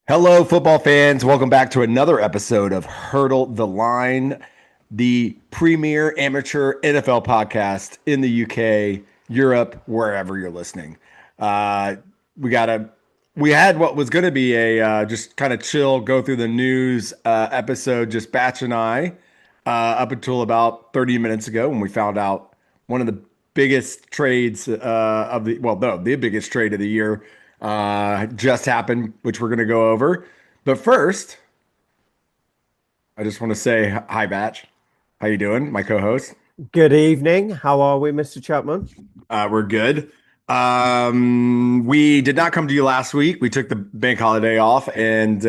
Hello, football fans. Welcome back to another episode of Hurdle the Line, the premier amateur NFL podcast in the UK, Europe, wherever you're listening. Uh, we got a we had what was going to be a just kind of chill, go through the news episode, just Batch and I, up until about 30 minutes ago when we found out one of the biggest trades of the well, no, the biggest trade of the year just happened, which we're going to go over. But first, I just want to say hi, Batch. How you doing, my co-host? Good evening. How are we, Mr. Chapman? We're good. We did not come to you last week. We took the bank holiday off, and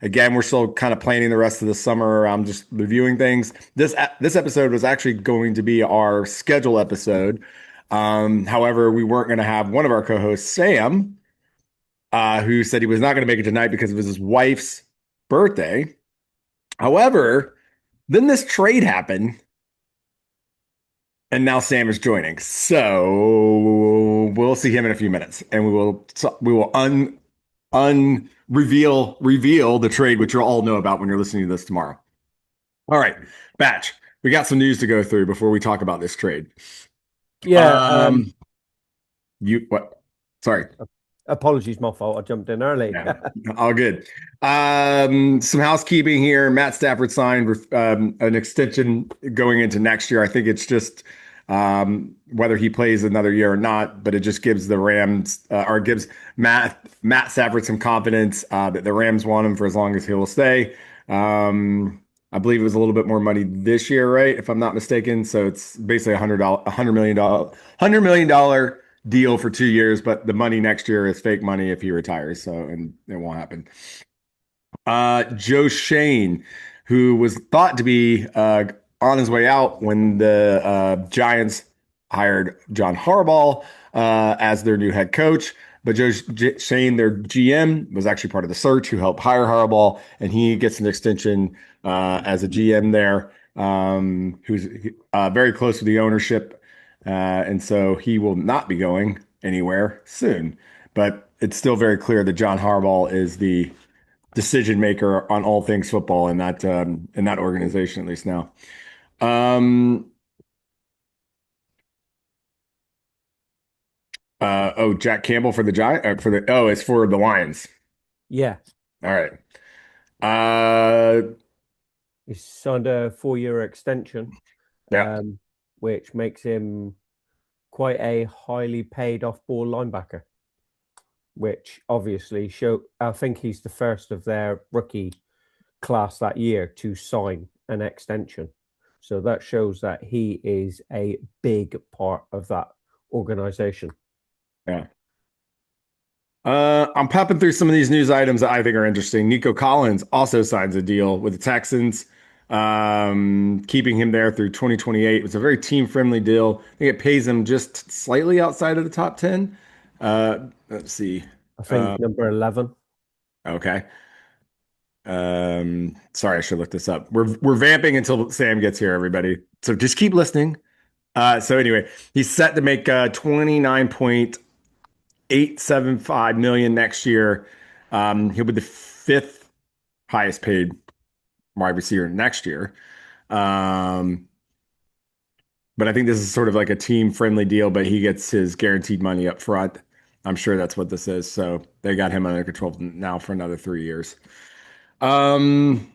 again, we're still kind of planning the rest of the summer. I'm just reviewing things. This episode was actually going to be our schedule episode. However, we weren't going to have one of our co-hosts, Sam, who said he was not going to make it tonight because it was his wife's birthday. However, then this trade happened, and now Sam is joining. So we'll see him in a few minutes, and we will reveal the trade, which you'll all know about when you're listening to this tomorrow. All right, Batch, we got some news to go through before we talk about this trade. Yeah, You what? Sorry. apologies, my fault. I jumped in early. Yeah, all good. Some housekeeping here. Matt Stafford signed an extension going into next year. I think it's just whether he plays another year or not, but it just gives the Rams or gives Matt Stafford some confidence that the Rams want him for as long as he will stay. I believe it was a little bit more money this year, right? If I'm not mistaken. So it's basically $100 million deal for 2 years, but the money next year is fake money if he retires. So, and it won't happen. Joe Shane, who was thought to be on his way out when the Giants hired John Harbaugh as their new head coach. But Shane, their GM, was actually part of the search who helped hire Harbaugh, and he gets an extension as a GM there, who's very close to the ownership. And so he will not be going anywhere soon. But it's still very clear that John Harbaugh is the decision maker on all things football in that organization, at least now. Um, Jack Campbell for the Giant it's for the Lions. Yeah, All right. Uh, he's signed a 4-year extension, yeah. um, which makes him quite a highly paid off-ball linebacker, which obviously I think he's the first of their rookie class that year to sign an extension. So that shows that he is a big part of that organization. Yeah. I'm popping through some of these news items that I think are interesting. Nico Collins also signs a deal with the Texans, keeping him there through 2028. It's a very team-friendly deal. I think it pays him just slightly outside of the top 10. Let's see. I think number 11. Okay. Sorry, I should look this up. We're vamping until Sam gets here, everybody. So just keep listening. So anyway, he's set to make 29.875 million next year. He'll be the fifth highest paid wide receiver next year. Um, but I think this is sort of like a team friendly deal, but he gets his guaranteed money up front. I'm sure that's what this is. So they got him under control now for another 3 years. Um,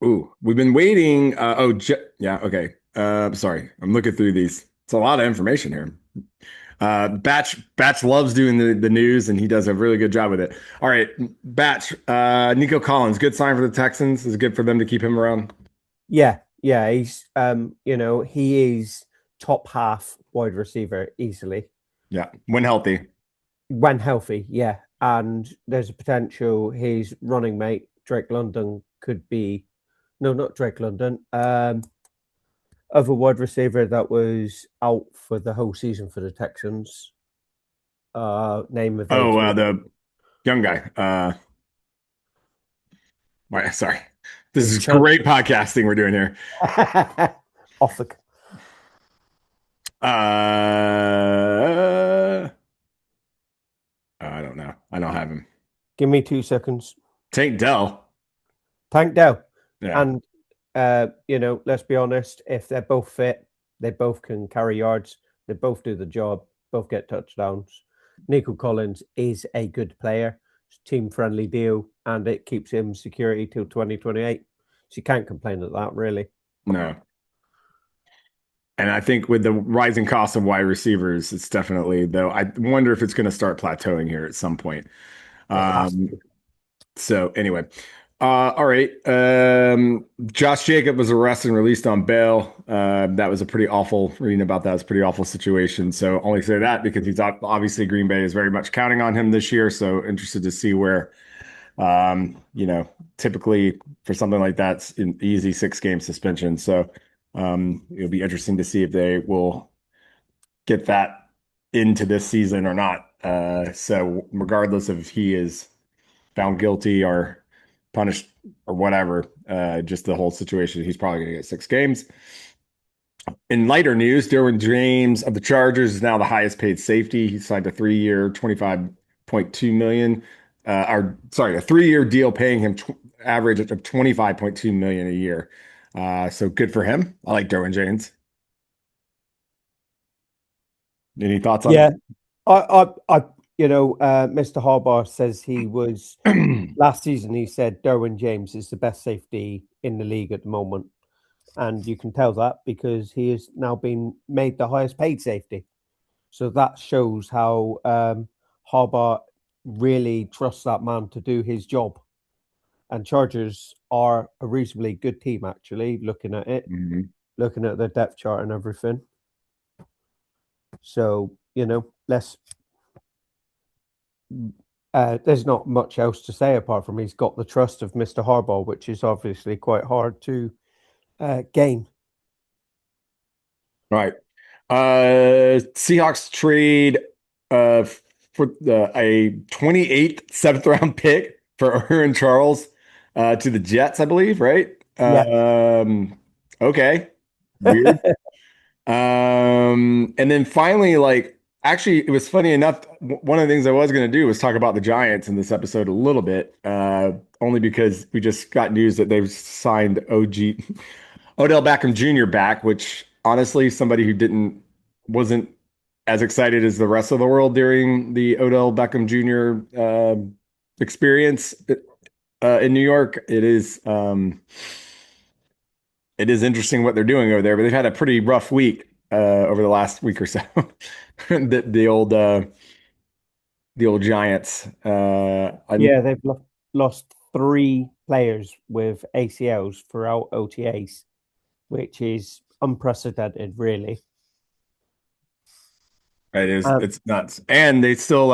we've been waiting. Yeah, okay. Sorry, I'm looking through these. It's a lot of information here. Batch loves doing the news, and he does a really good job with it. All right, Batch. Nico Collins, good sign for the Texans. Is it good for them to keep him around? Yeah, he's he is top half wide receiver easily Yeah, when healthy. when healthy. Yeah, and there's a potential his running mate Drake London could be no, not Drake London. Other wide receiver that was out for the whole season for the Texans. Name of Oh, AJ. the young guy. Sorry. This Is is Chunk great podcasting we're doing here. off the Uh, Give me 2 seconds. Tank Dell. Tank Dell. Yeah. And, let's be honest, if they're both fit, they both can carry yards, they both do the job, both get touchdowns. Nico Collins is a good player, team-friendly deal, and it keeps him security till 2028. So you can't complain at that, really. No. And I think with the rising cost of wide receivers, it's definitely, though, I wonder if it's going to start plateauing here at some point. So anyway, all right. Josh Jacob was arrested and released on bail. That was a pretty awful, reading about that was a pretty awful situation. So only say that because he's obviously Green Bay is very much counting on him this year. So interested to see where, typically for something like that, it's an easy 6-game suspension. So it'll be interesting to see if they will get that into this season or not. So regardless of if he is found guilty or punished or whatever, just the whole situation, he's probably going to get 6 games. In lighter news, Derwin James of the Chargers is now the highest paid safety. He signed a 3-year, $25.2 million. A 3-year deal paying him average of $25.2 million a year. So good for him. I like Derwin James. Any thoughts on it? Mr. Harbaugh says he was last season. He said Derwin James is the best safety in the league at the moment, and you can tell that because he has now been made the highest paid safety. So that shows how Harbaugh really trusts that man to do his job. And Chargers are a reasonably good team, actually, looking at it, looking at the depth chart and everything. So, there's not much else to say apart from he's got the trust of Mr. Harbaugh, which is obviously quite hard to gain. Right. Seahawks trade for a 28th 7th-round pick for Aaron Charles to the Jets, I believe, right? Yeah. Okay. Weird. And then finally, actually, it was funny enough. One of the things I was going to do was talk about the Giants in this episode a little bit, only because we just got news that they've signed Odell Beckham Jr. back, which honestly, somebody who wasn't as excited as the rest of the world during the Odell Beckham Jr. Experience in New York. It is interesting what they're doing over there, but they've had a pretty rough week over the last week or so. the old Giants. They've lost 3 players with ACLs throughout OTAs, which is unprecedented, really. It is. It's nuts, and they still.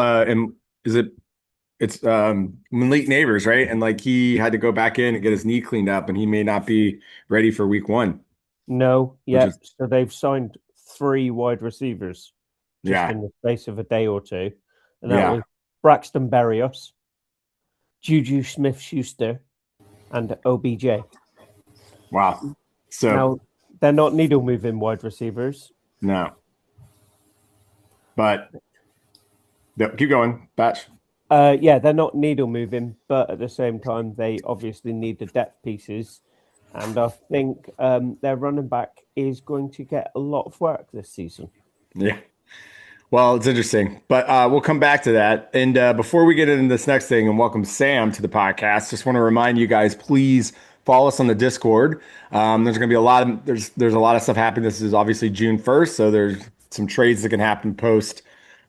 It's Malik Neighbors, right? And he had to go back in and get his knee cleaned up, and he may not be ready for week 1. No, yeah. So they've signed 3 wide receivers just in the space of a day or two, and that was Braxton Berrios, Juju Smith-Schuster, and OBJ. Wow. So now they're not needle moving wide receivers. No. But keep going, Batch. They're not needle moving, but at the same time, they obviously need the depth pieces. And I think their running back is going to get a lot of work this season. Yeah. Well, it's interesting, but we'll come back to that. And before we get into this next thing and welcome Sam to the podcast, just want to remind you guys, please follow us on the Discord. There's going to be there's a lot of stuff happening. This is obviously June 1st, so there's some trades that can happen post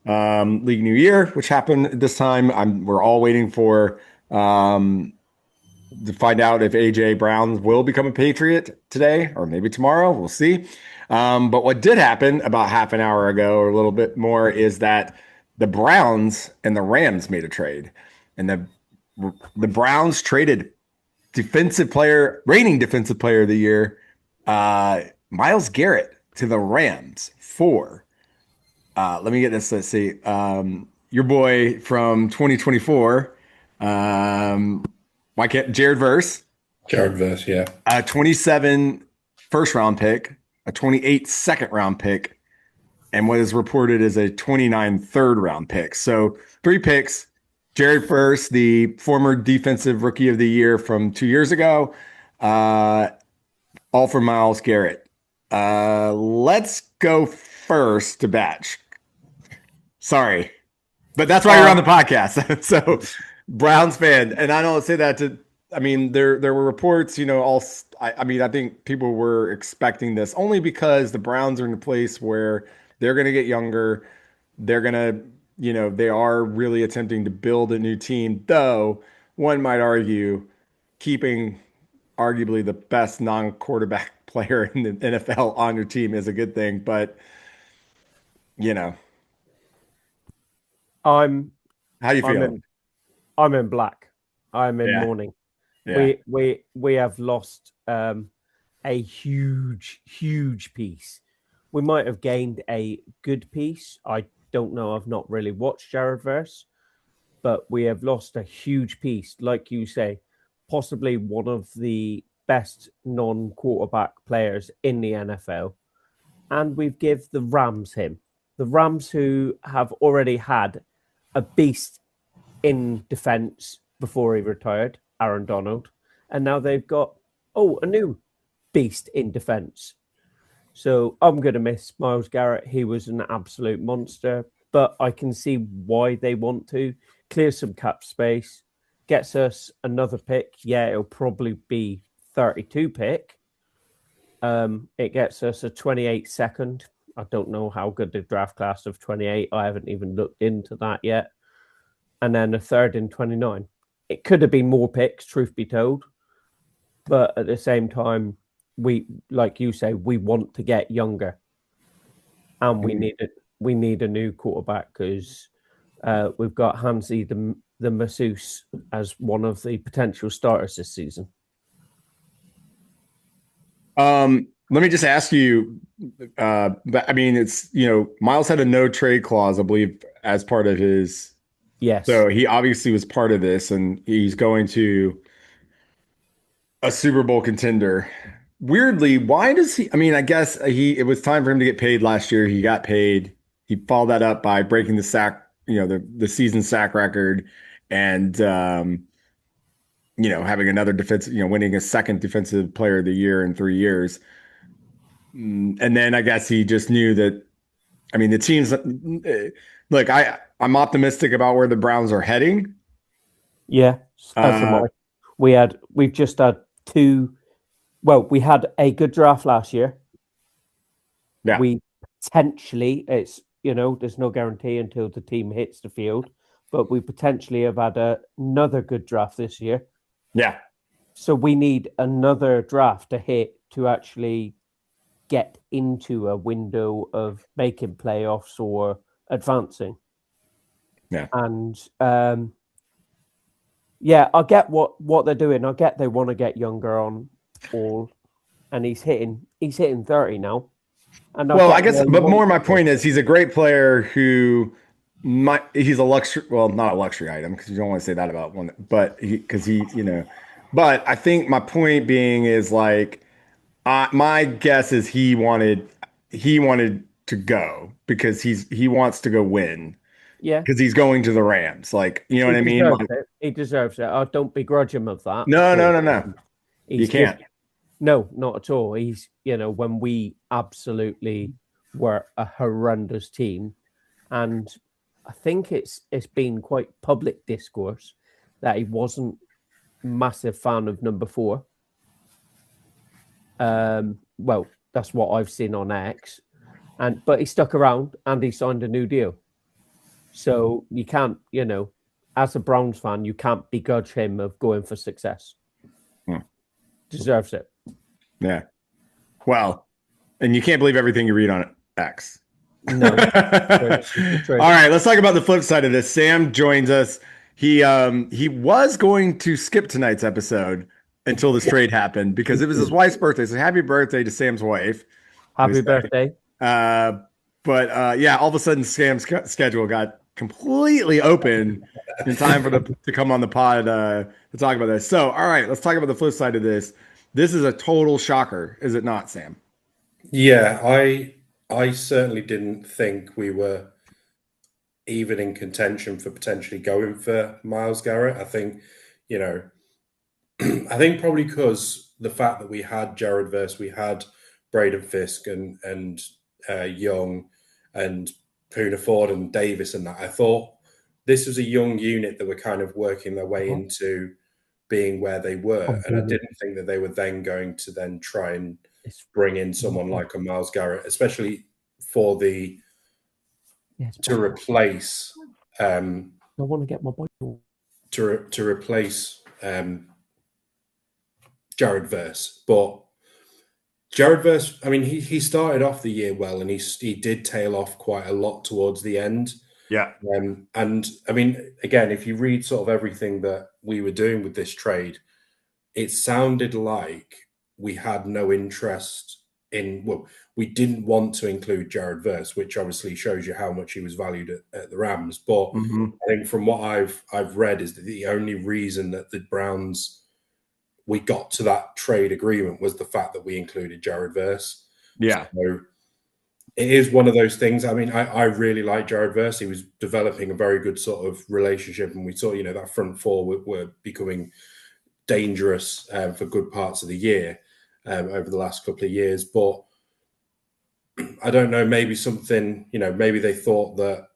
League New Year, which happened this time. We're all waiting for to find out if A.J. Brown will become a Patriot today or maybe tomorrow. We'll see. But what did happen about half an hour ago or a little bit more is that the Browns and the Rams made a trade. And the Browns traded reigning defensive player of the year, Myles Garrett to the Rams for, let me get this, let's see, your boy from 2024, why can't Jared Verse, yeah. A 27 first round pick, a 28 second round pick, and what is reported as a 29 third round pick. So 3 picks Jared First, the former defensive rookie of the year from 2 years ago, uh, all for Myles Garrett. Let's go first to Batch. Sorry, but that's why you're on the Um, podcast. So, Browns fan, and I don't say that to. I mean, there were reports, I mean, I think people were expecting this only because the Browns are in a place where they're going to get younger. They're going to, they are really attempting to build a new team, though one might argue keeping arguably the best non-quarterback player in the NFL on your team is a good thing. But, you know, I'm how you I'm feel? in I'm in black. I'm in Yeah, mourning. yeah. We have lost a huge piece. We might have gained a good piece. I don't know. I've not really watched Jared Verse, but we have lost a huge piece, like you say, possibly one of the best non-quarterback players in the NFL. And we've give the Rams him. The Rams who have already had a beast in defense before he retired, Aaron Donald, and now they've got a new beast in defense. So I'm going to miss Myles Garrett. He was an absolute monster, but I can see why they want to clear some cap space, gets us another pick. Yeah, it'll probably be 32 pick. It gets us a 28 second. I don't know how good the draft class of 28. I haven't even looked into that yet. And then a third in 29. It could have been more picks, truth be told. But at the same time, we, like you say, we want to get younger, and we need a new quarterback because we've got Hansi the masseuse as one of the potential starters this season. Let me just ask you, I mean, it's, Miles had a no trade clause, I believe, as part of his, Yes. so he obviously was part of this and he's going to a Super Bowl contender. Weirdly, why does he, I mean, I guess it was time for him to get paid last year. He got paid. He followed that up by breaking the sack, the season sack record and, having another defense, winning a second defensive player of the year in 3 years. And then I guess he just knew that. I mean, the teams. Look, I'm optimistic about where the Browns are heading. Yeah, as am Uh, I. We've just had two. Well, we had a good draft last year. yeah, We potentially, there's no guarantee until the team hits the field, but we potentially have had another good draft this year. yeah. So we need another draft to hit to actually get into a window of making playoffs or advancing. Yeah. And yeah, I get what they're doing. I get they want to get younger on all, and he's hitting 30 now, and I Well, I get guess, why he but more wants my to. point is he's a great player who he's a luxury, well, not a luxury item because you don't want to say that about one, but because but I think my point being is like, my guess is he wanted to go because he wants to go win Yeah, because he's going to the Rams. Like, you know what he I mean? deserves Like, it. He deserves it. I don't begrudge him of that no, no, because no, no. You he's give can't. no, not at all. He's when we absolutely were a horrendous team, and I think it's been quite public discourse that he wasn't massive fan of number four. Well, that's what I've seen on X, but he stuck around and he signed a new deal. So you can't, as a Browns fan, you can't begrudge him of going for success. Hmm. Deserves it. Yeah. Well, and you can't believe everything you read on X. All No, it's the truth. right, let's talk about the flip side of this. Sam joins us. He was going to skip tonight's episode until this trade happened because it was his wife's birthday. So happy birthday to Sam's wife. We Happy say. birthday. Uh, but yeah, all of a sudden Sam's schedule got completely open in time for to come on the pod to talk about this. So, all right, let's talk about the flip side of this. This is a total shocker, is it not, Sam? Yeah, I certainly didn't think we were even in contention for potentially going for Myles Garrett. I think, you know, I think probably because the fact that we had Jared Verse, we had Braden Fisk and Young and Poona Ford and Davis and that, I thought this was a young unit that were kind of working their way into being where they were. And I didn't think that they were then going to then try and bring in someone like a Myles Garrett, especially for the to replace I want to get my boy. to replace Jared Verse. But Jared Verse, I mean, he started off the year well, and he did tail off quite a lot towards the end. Yeah. And I mean, again, if you read sort of everything that we were doing with this trade, it sounded like we had no interest in, well, we didn't want to include Jared Verse, which obviously shows you how much he was valued at the Rams. But I think from what I've read is that the only reason that the Browns we got to that trade agreement was the fact that we included Jared Verse. Yeah. So it is one of those things. I mean, I really like Jared Verse. He was developing a very good sort of relationship, and we saw, that front four were becoming dangerous for good parts of the year over the last couple of years. But I don't know, maybe something, maybe they thought that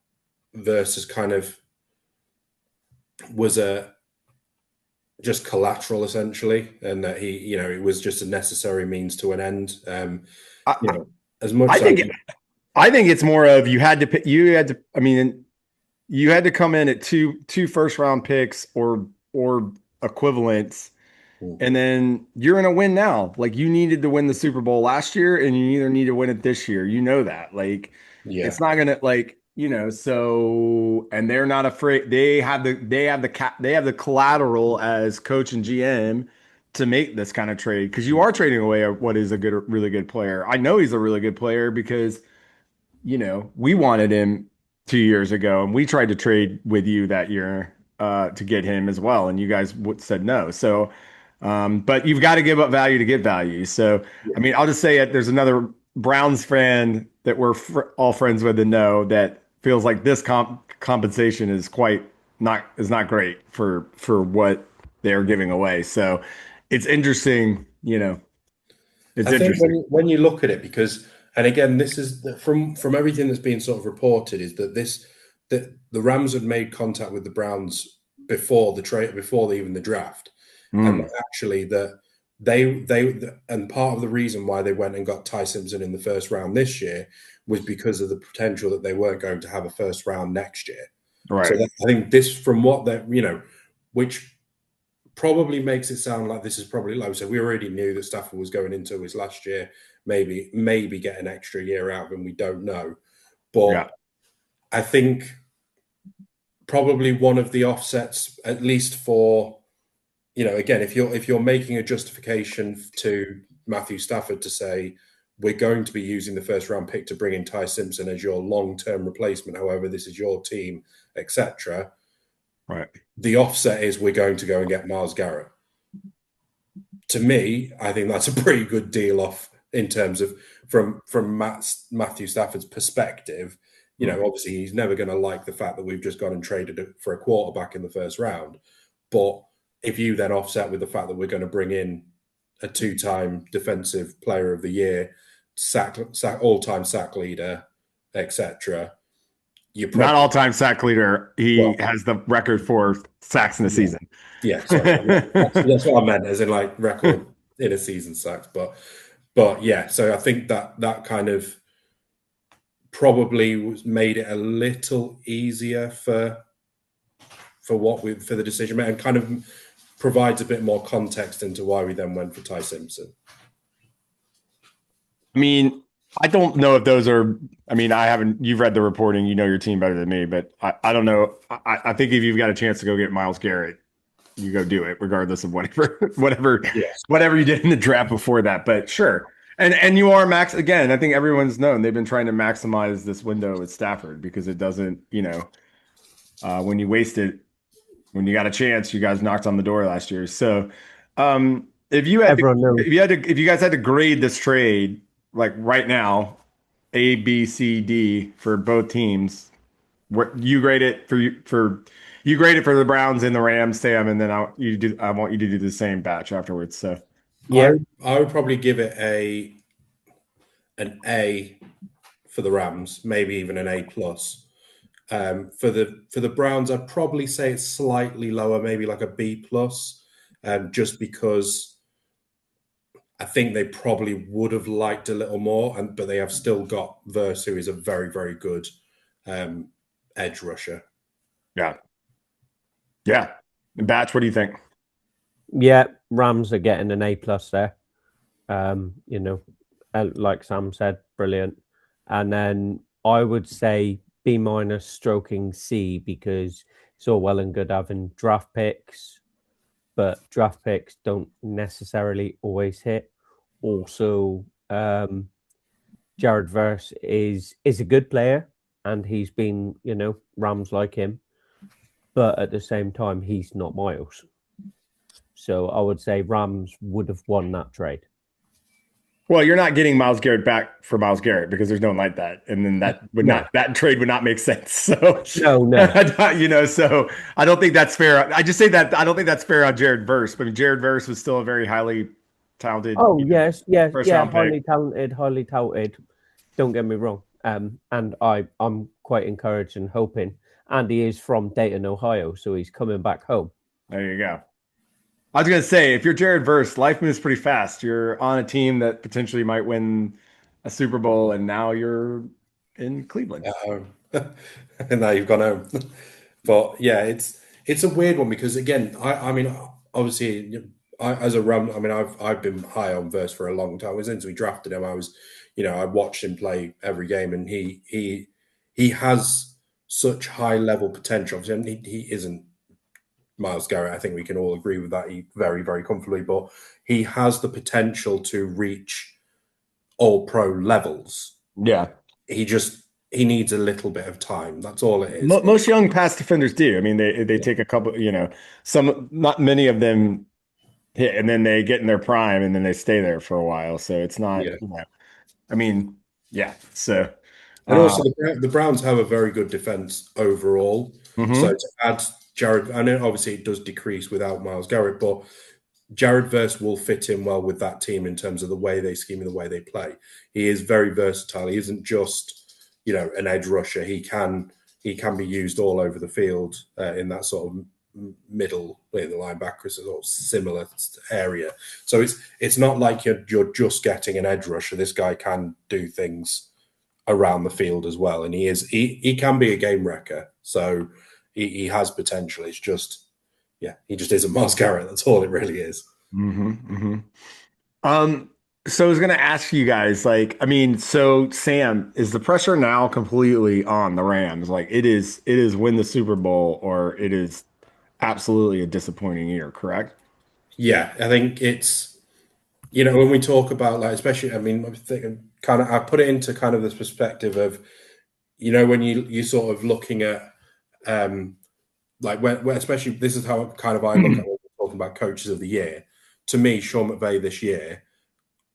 Versus kind of was just collateral essentially, and that he, it was just a necessary means to an end. As much I think it's more of you had to. I mean, you had to come in at two first round picks or equivalents, and then you're in a win now. Like, you needed to win the Super Bowl last year, and you either need to win it this year. You know that. Like, it's not gonna, like, so, and they're not afraid. They have the collateral as coach and GM to make this kind of trade, because you are trading away what is really good player. I know he's a really good player because we wanted him 2 years ago, and we tried to trade with you that year to get him as well, and you guys said no. So, but you've got to give up value to get value. So, I mean, I'll just say it. There's another Browns fan that we're all friends with and know that feels like this compensation is not great for what they're giving away. So, it's interesting. It's interesting when you look at it, because, and again, this is from everything that's been sort of reported, is that the Rams had made contact with the Browns before the trade, before even the draft, and actually that they and part of the reason why they went and got Ty Simpson in the first round this year was because of the potential that they weren't going to have a first round next year. Right. So I think this, from what that, which probably makes it sound like this is probably low. So we already knew that Stafford was going into his last year, maybe get an extra year out of him. We don't know. But I think probably one of the offsets, at least for, again, if you're making a justification to Matthew Stafford to say, we're going to be using the first round pick to bring in Ty Simpson as your long-term replacement, however, this is your team, etc. Right. The offset is we're going to go and get Myles Garrett. To me, I think that's a pretty good deal off in terms of from Matthew Stafford's perspective. Obviously he's never going to like the fact that we've just gone and traded for a quarterback in the first round. But if you then offset with the fact that we're going to bring in a two-time defensive player of the year, all-time sack leader, etc. Not all-time sack leader. He has the record for sacks in a season. Yeah, sorry. That's what I meant, as in like record in a season sacks. But yeah, so I think that kind of probably made it a little easier for the decision maker, and kind of provides a bit more context into why we then went for Ty Simpson. I mean, I don't know if those are, you've read the reporting, your team better than me, but I don't know. I think if you've got a chance to go get Myles Garrett, you go do it, regardless of whatever you did in the draft before that. But sure. And you are again, I think everyone's known they've been trying to maximize this window with Stafford, because it doesn't, when you waste it, when you got a chance, you guys knocked on the door last year. So if you guys had to grade this trade, like right now, A, B, C, D for both teams, What you grade it for you grade it for the Browns and the Rams, Sam, and then I want you to do the same batch afterwards. So Yeah. I would probably give it an A for the Rams, maybe even an A plus. For the Browns, I'd probably say it's slightly lower, maybe like a B plus, just because I think they probably would have liked a little more, but they have still got Verse, who is a very, very good edge rusher. yeah. Batch, what do you think? Yeah, Rams are getting an A plus there. Like Sam said, brilliant. And then I would say B minus stroking C, because it's all well and good having draft picks, but draft picks don't necessarily always hit. Also, Jared Verse is a good player, and he's been, Rams like him, but at the same time, he's not Myles. So I would say Rams would have won that trade. Well, you're not getting Myles Garrett back for Myles Garrett because there's no one like that, and then that trade would not make sense. So no, so I don't think that's fair. I just say that I don't think that's fair on Jared Verse. But Jared Verse was still a very highly talented. Oh yes, first round pick. highly touted. Don't get me wrong. And I'm quite encouraged and hoping. And he is from Dayton, Ohio, so he's coming back home. There you go. I was gonna say, if you're Jared Verse, life moves pretty fast. You're on a team that potentially might win a Super Bowl, and now you're in Cleveland. And now you've gone home. But yeah, it's a weird one because again, I mean, obviously, as a Ram, I mean, I've been high on Verse for a long time. Since we drafted him, I watched him play every game, and he has such high level potential. Obviously, he isn't Myles Garrett. I think we can all agree with that. He very, very comfortably, but he has the potential to reach all pro levels. Yeah. He needs a little bit of time. That's all it is. Most young pass defenders do. I mean, they take a couple, not many of them hit, and then they get in their prime, and then they stay there for a while. So it's not, I mean, yeah. So, and also the Browns have a very good defense overall. Mm-hmm. So to add Jared, I know obviously it does decrease without Myles Garrett, but Jared Verse will fit in well with that team in terms of the way they scheme and the way they play. He is very versatile. He isn't just, an edge rusher. He can be used all over the field in that sort of middle, in the linebacker, sort of similar area. So it's not like you're just getting an edge rusher. This guy can do things around the field as well, and he can be a game wrecker. So he has potential. It's just, he just isn't Myles Garrett. That's all it really is. Mm-hmm, mm-hmm. So I was going to ask you guys, so Sam, is the pressure now completely on the Rams? Like it is win the Super Bowl, or it is absolutely a disappointing year, correct? Yeah, I think it's, when we talk about especially, I mean, I put it into kind of this perspective of, when you sort of looking at, when especially this is how kind of I look at when we're talking about coaches of the year. To me, Sean McVay this year,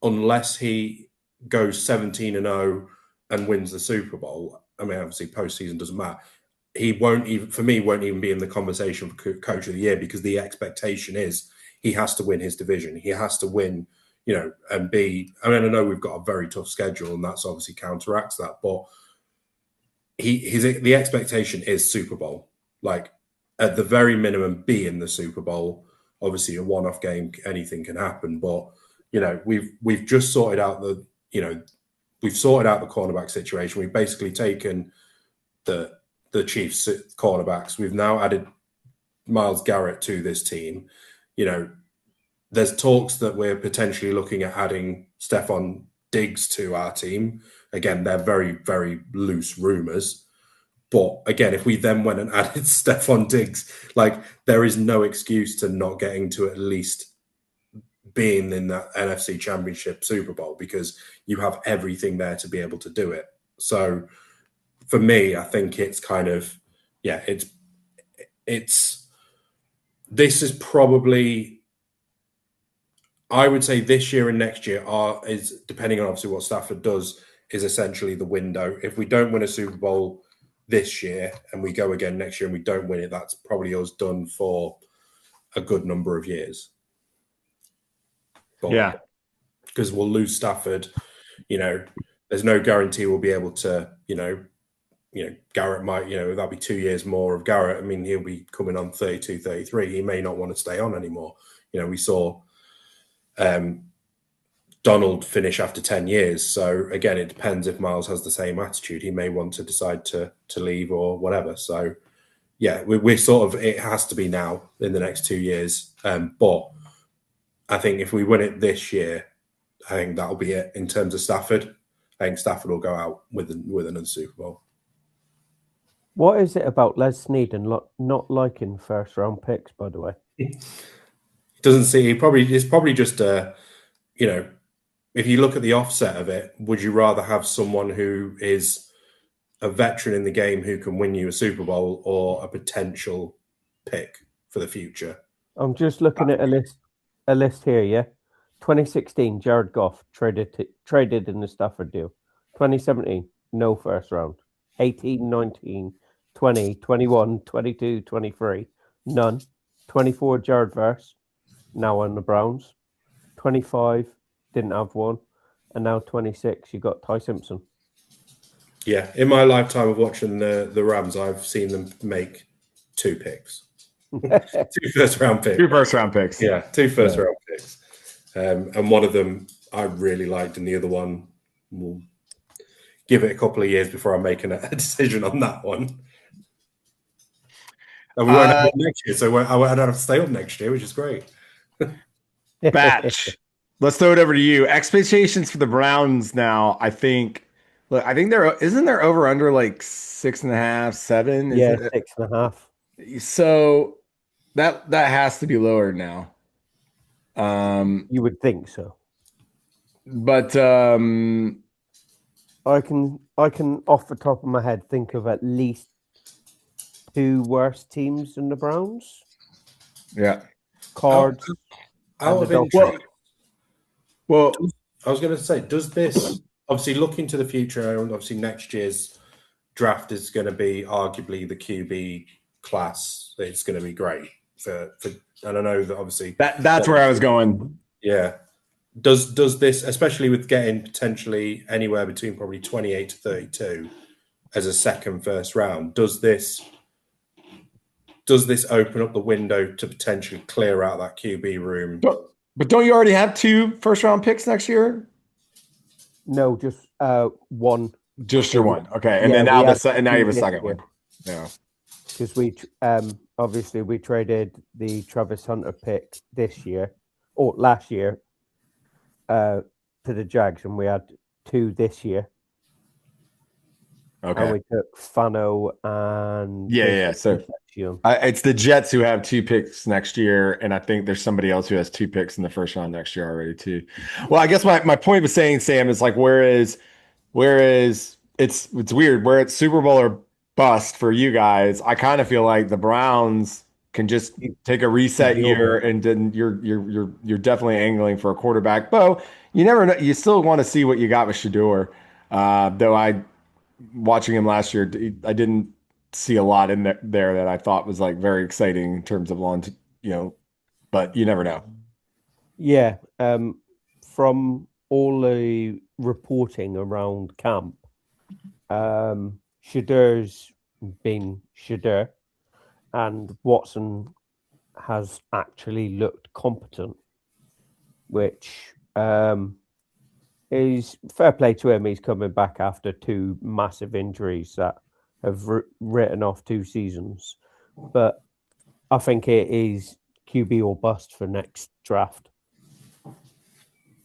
unless he goes 17-0 and wins the Super Bowl, I mean, obviously postseason doesn't matter. He won't even be in the conversation for coach of the year, because the expectation is he has to win his division. He has to win, and be. I mean, I know we've got a very tough schedule, and that's obviously counteracts that. But the expectation is Super Bowl. Like at the very minimum, be in the Super Bowl. Obviously, a one-off game, anything can happen. But we've just sorted out we've sorted out the cornerback situation. We've basically taken the Chiefs cornerbacks. We've now added Myles Garrett to this team. There's talks that we're potentially looking at adding Stephon Diggs to our team. Again, they're very, very loose rumors. But again, if we then went and added Stephon Diggs, there is no excuse to not getting to at least being in that NFC Championship Super Bowl, because you have everything there to be able to do it. So for me, I think it's kind of, this is probably, I would say this year and next year is, depending on obviously what Stafford does, is essentially the window. If we don't win a Super Bowl this year and we go again next year and we don't win it, that's probably us done for a good number of years. But, yeah. Because we'll lose Stafford, there's no guarantee we'll be able to, Garrett might, that'll be 2 years more of Garrett. I mean, he'll be coming on 32, 33. He may not want to stay on anymore. We saw Donald finish after 10 years. So again, it depends if Myles has the same attitude. He may want to decide to leave or whatever. So yeah, we're sort of, it has to be now in the next 2 years. But I think if we win it this year, I think that'll be it in terms of Stafford. I think Stafford will go out with another Super Bowl. What is it about Les Sneed and not liking first round picks, by the way? Doesn't see, it's probably just if you look at the offset of it, would you rather have someone who is a veteran in the game who can win you a Super Bowl or a potential pick for the future? I'm just looking at a list here, yeah? 2016, Jared Goff traded in the Stafford deal. 2017, no first round. 18, 19, 20, 21, 22, 23, none. 24, Jared Verse, now on the Browns. 25, didn't have one. And now 26, you got Ty Simpson. Yeah, in my lifetime of watching the Rams, I've seen them make 2 picks. 2 first-round picks. 2 first-round picks. Yeah, 2 first-round picks. And one of them I really liked, and the other one will give it a couple of years before I'm making a decision on that one. And we won't have it next year, so I don't have to stay up next year, which is great. Batch. Let's throw it over to you. Expectations for the Browns now. I think isn't there over under like 6.5, 7? Yeah, 6.5. So that has to be lower now. You would think so. But I can off the top of my head think of at least 2 worse teams than the Browns. Yeah. Cards. Out of interest. Well, I was going to say, does this obviously look into the future? Obviously, next year's draft is going to be arguably the QB class. It's going to be great for and I know that obviously that's where I was going. Yeah. Does this, especially with getting potentially anywhere between probably 28 to 32 as a first round, does this open up the window to potentially clear out that QB room? But don't you already have 2 first-round picks next year? No, just one. Just your one. Okay. And then now you have a second one. Yeah. Because we obviously we traded the Travis Hunter pick last year to the Jags, and we had 2 this year. Okay. And we took Fano and So it's the Jets who have 2 picks next year, and I think there's somebody else who has 2 picks in the first round next year already too. Well, I guess my point of saying, Sam, is like whereas it's weird where it's Super Bowl or bust for you guys. I kind of feel like the Browns can just take a reset year, and then you're definitely angling for a quarterback. Bo, you never know. You still want to see what you got with Shador, though watching him last year, I didn't see a lot in there that I thought was like very exciting in terms of but you never know. Yeah. From all the reporting around camp, Shador's been Shador, and Watson has actually looked competent, which is fair play to him. He's coming back after 2 massive injuries that have written off 2 seasons. But I think it is QB or bust for next draft.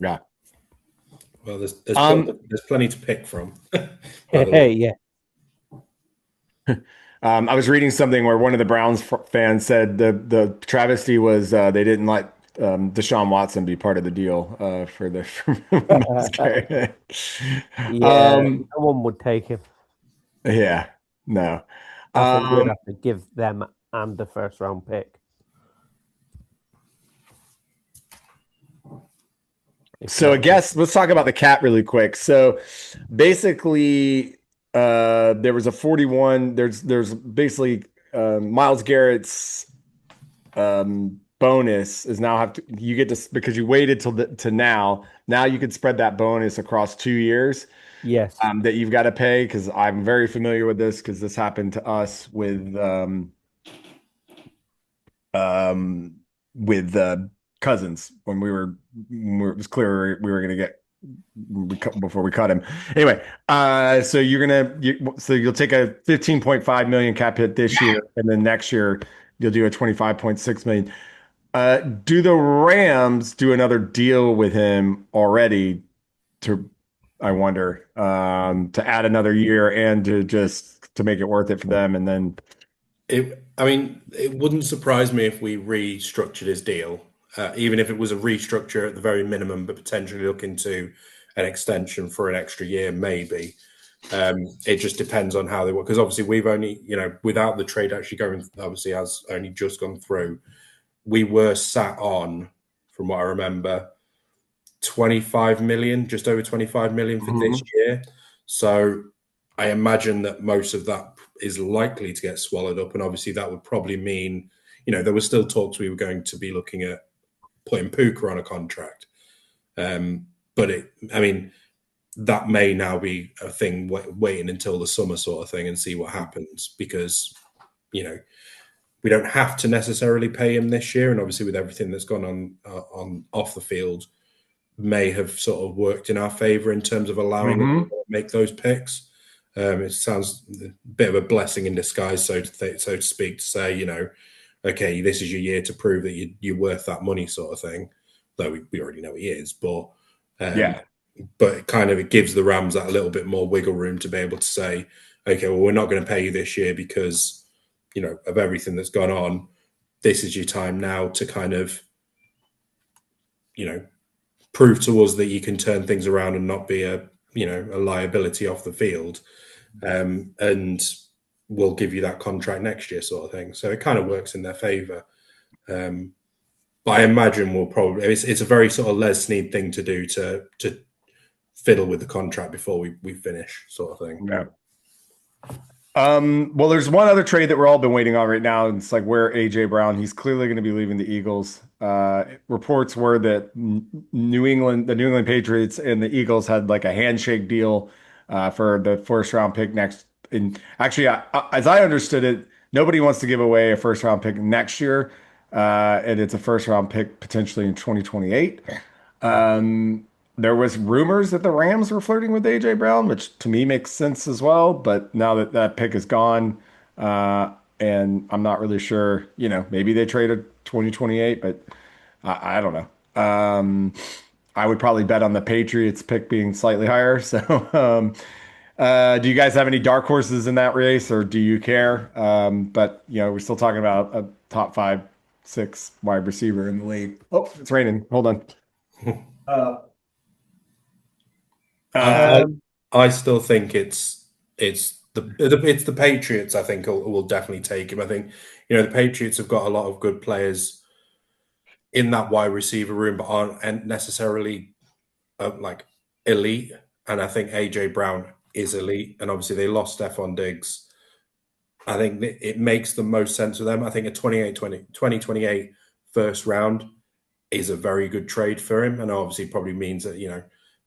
Yeah. Well, there's plenty to pick from. Yeah. I was reading something where one of the Browns fans said the travesty was they didn't let Deshaun Watson be part of the deal for Myles Garrett. No one would take him. Yeah, no. I think we'd have to give them and the first round pick. So I guess let's talk about the cap really quick. So basically, there was a 41. There's basically Myles Garrett's bonus is now you get to, because you waited to now you could spread that bonus across 2 years. Yes. That you've got to pay, because I'm very familiar with this, because this happened to us with Cousins when it was clear we were going to get before we cut him. Anyway, so you'll take a 15.5 million cap hit this year, and then next year you'll do a 25.6 million. Do the Rams do another deal with him already I wonder, to add another year and to make it worth it for them? And then it wouldn't surprise me if we restructured his deal, even if it was a restructure at the very minimum, but potentially look into an extension for an extra year, maybe. It just depends on how they work, because obviously we've only, without the trade actually going, obviously has only just gone through, we were sat on, from what I remember, 25 million, just over 25 million for this year. So I imagine that most of that is likely to get swallowed up. And obviously that would probably mean, there were still talks we were going to be looking at putting Puka on a contract. But that may now be a thing, waiting until the summer sort of thing and see what happens, because, we don't have to necessarily pay him this year. And obviously with everything that's gone on off the field, may have sort of worked in our favor in terms of allowing him to make those picks. It sounds a bit of a blessing in disguise, so to speak, to say, okay, this is your year to prove that you're worth that money, sort of thing. Though we already know he is, but but it gives the Rams that a little bit more wiggle room to be able to say, okay, well, we're not going to pay you this year because, of everything that's gone on. This is your time now to kind of, prove to us that you can turn things around and not be a liability off the field. And we'll give you that contract next year, sort of thing. So it kind of works in their favor. But I imagine we'll probably, it's a very sort of Les Snead thing to do, to fiddle with the contract before we finish, sort of thing. Yeah. Well, there's one other trade that we're all been waiting on right now. And it's like, where A.J. Brown, he's clearly going to be leaving the Eagles. Reports were that the New England Patriots and the Eagles had like a handshake deal for the first round pick next. And actually, as I understood it, nobody wants to give away a first round pick next year. And it's a first round pick potentially in 2028. There was rumors that the Rams were flirting with A.J. Brown, which to me makes sense as well. But now that pick is gone, and I'm not really sure, maybe they traded 2028, but I don't know. I would probably bet on the Patriots pick being slightly higher. So do you guys have any dark horses in that race, or do you care? But, we're still talking about a top 5, 6 wide receiver in the league. Oh, it's raining. Hold on. I still think it's the Patriots. I think will definitely take him. I think the Patriots have got a lot of good players in that wide receiver room, but aren't necessarily like elite. And I think A.J. Brown is elite. And obviously they lost Stephon Diggs. I think it makes the most sense for them. I think a 2028 first round is a very good trade for him, and obviously probably means that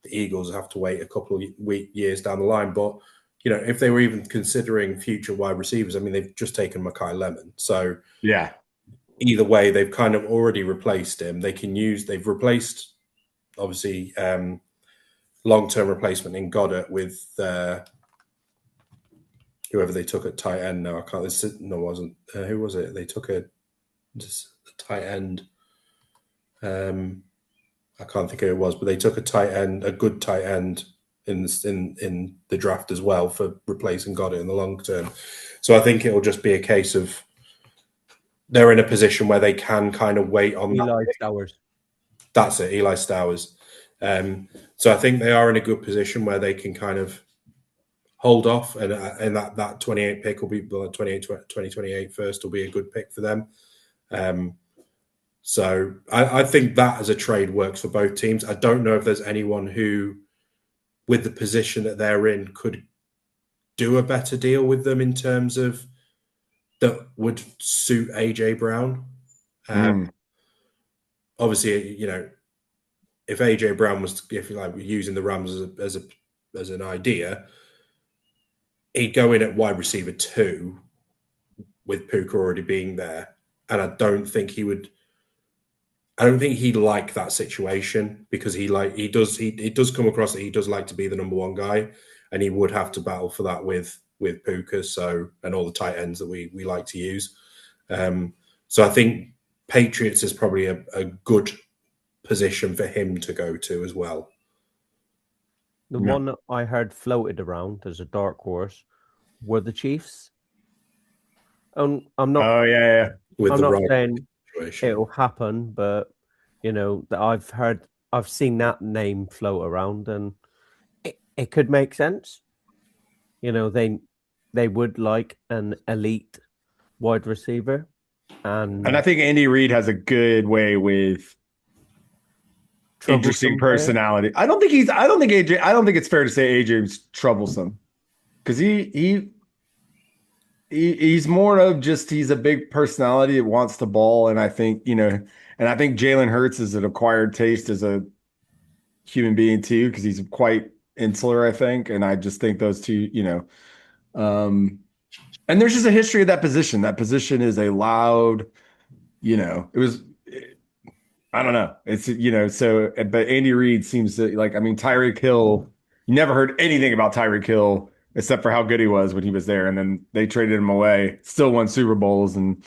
the Eagles have to wait a couple of years down the line. But, if they were even considering future wide receivers, they've just taken Mekhi Lemon. So, yeah, either way, they've kind of already replaced him. They've replaced, obviously, long-term replacement in Goddard with whoever they took at tight end. No, I can't. No, it wasn't. Who was it? They took a tight end. I can't think who it was, but they took a good tight end in the draft as well for replacing Goddard in the long term. So I think it will just be a case of they're in a position where they can kind of wait on Eli Stowers. That's it, Eli Stowers. So I think they are in a good position where they can kind of hold off, and that 28 pick will be 2028 first will be a good pick for them. So I think that as a trade works for both teams. I don't know if there's anyone who, with the position that they're in, could do a better deal with them in terms of that would suit AJ Brown. Obviously, if AJ Brown was, if like using the Rams as an idea, he'd go in at wide receiver 2 with Puka already being there, and I don't think he'd like that situation because he does come across that he does like to be the number one guy, and he would have to battle for that with Puka, and all the tight ends that we like to use. So I think Patriots is probably a good position for him to go to as well. The one that I heard floated around as a dark horse were the Chiefs. I'm not. Oh yeah. I'm not saying it'll happen, but I've seen that name float around, and it could make sense. They would like an elite wide receiver, and I think Andy Reid has a good way with interesting personality. I don't think it's fair to say AJ's troublesome, because he's more of just, he's a big personality that wants the ball, and I think Jalen Hurts is an acquired taste as a human being too, because he's quite insular, I think, and I just think those two, and there's just a history of that position. That position is a loud, I don't know. It's, but Andy Reid seems to Tyreek Hill, you never heard anything about Tyreek Hill except for how good he was when he was there. And then they traded him away, still won Super Bowls. And,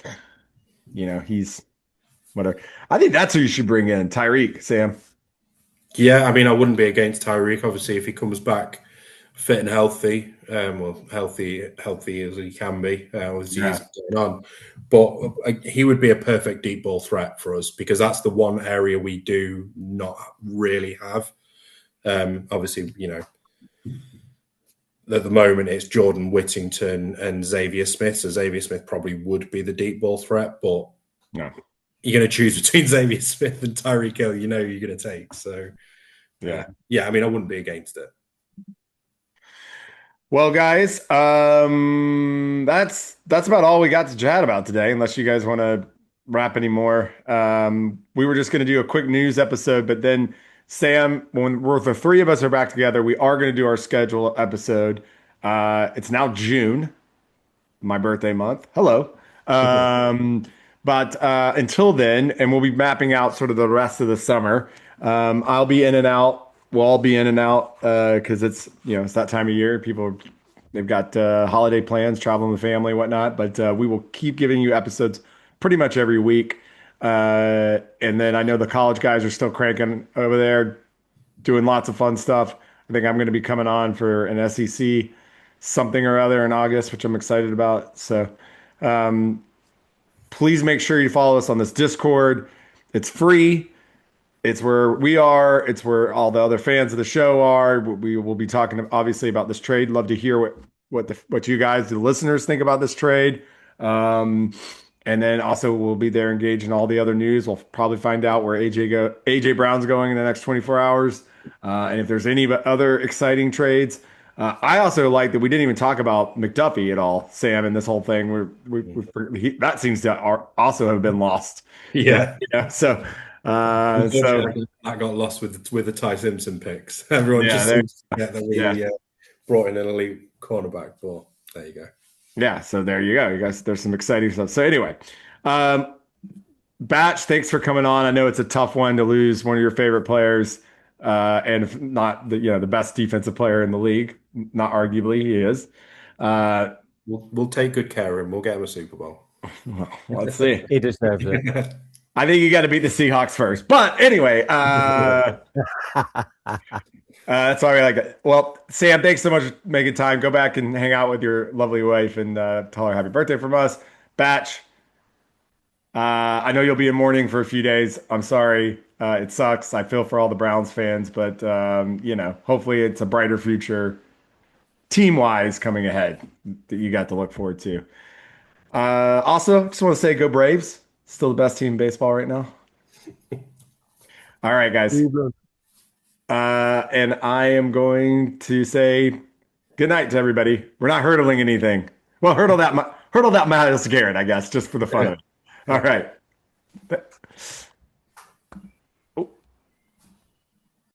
he's whatever. I think that's who you should bring in, Tyreek, Sam. Yeah, I wouldn't be against Tyreek, obviously, if he comes back fit and healthy, healthy as he can be, as he's going on. But he would be a perfect deep ball threat for us, because that's the one area we do not really have. Obviously, at the moment it's Jordan Whittington and Xavier Smith. So Xavier Smith probably would be the deep ball threat, but no, you're going to choose between Xavier Smith and Tyreek Hill. You're going to take. So I wouldn't be against it. Well, guys, that's about all we got to chat about today, unless you guys want to wrap any more. We were just going to do a quick news episode, but then Sam, when the three of us are back together, we are going to do our schedule episode. It's now June, my birthday month. Hello. But until then, and we'll be mapping out sort of the rest of the summer. I'll be in and out. We'll all be in and out because it's that time of year. They've got holiday plans, traveling with family, whatnot. But we will keep giving you episodes pretty much every week. And then I know the college guys are still cranking over there, doing lots of fun stuff. I think I'm going to be coming on for an SEC something or other in August, which I'm excited about. So please make sure you follow us on this Discord. It's free. It's where we are. It's where all the other fans of the show are. We will be talking obviously about this trade. Love to hear what you guys, the listeners, think about this trade. And then also we'll be there engaged in all the other news. We'll probably find out where AJ Brown's going in the next 24 hours. And if there's any other exciting trades. I also like that we didn't even talk about McDuffie at all, Sam, in this whole thing. That seems to also have been lost. Yeah. So. That got lost with the Ty Simpson picks. Everyone just seems to forget that we brought in an elite cornerback. But there you go. Yeah, so there you go. You guys, there's some exciting stuff. So anyway, Batch, thanks for coming on. I know it's a tough one to lose one of your favorite players, and if not the best defensive player in the league. Not arguably, he is. We'll take good care of him. We'll get him a Super Bowl. Well, let's see. He deserves it. I think you got to beat the Seahawks first. But anyway, that's why we like it. Well, Sam, thanks so much for making time. Go back and hang out with your lovely wife and tell her happy birthday from us. Batch, I know you'll be in mourning for a few days. I'm sorry. It sucks. I feel for all the Browns fans, but, hopefully it's a brighter future team-wise coming ahead that you got to look forward to. Also, just want to say go Braves. Still the best team in baseball right now. All right, guys. And I am going to say Good night to everybody. We're not hurdling anything. Well, hurdle that Myles Garrett, I guess, just for the fun of it. All right.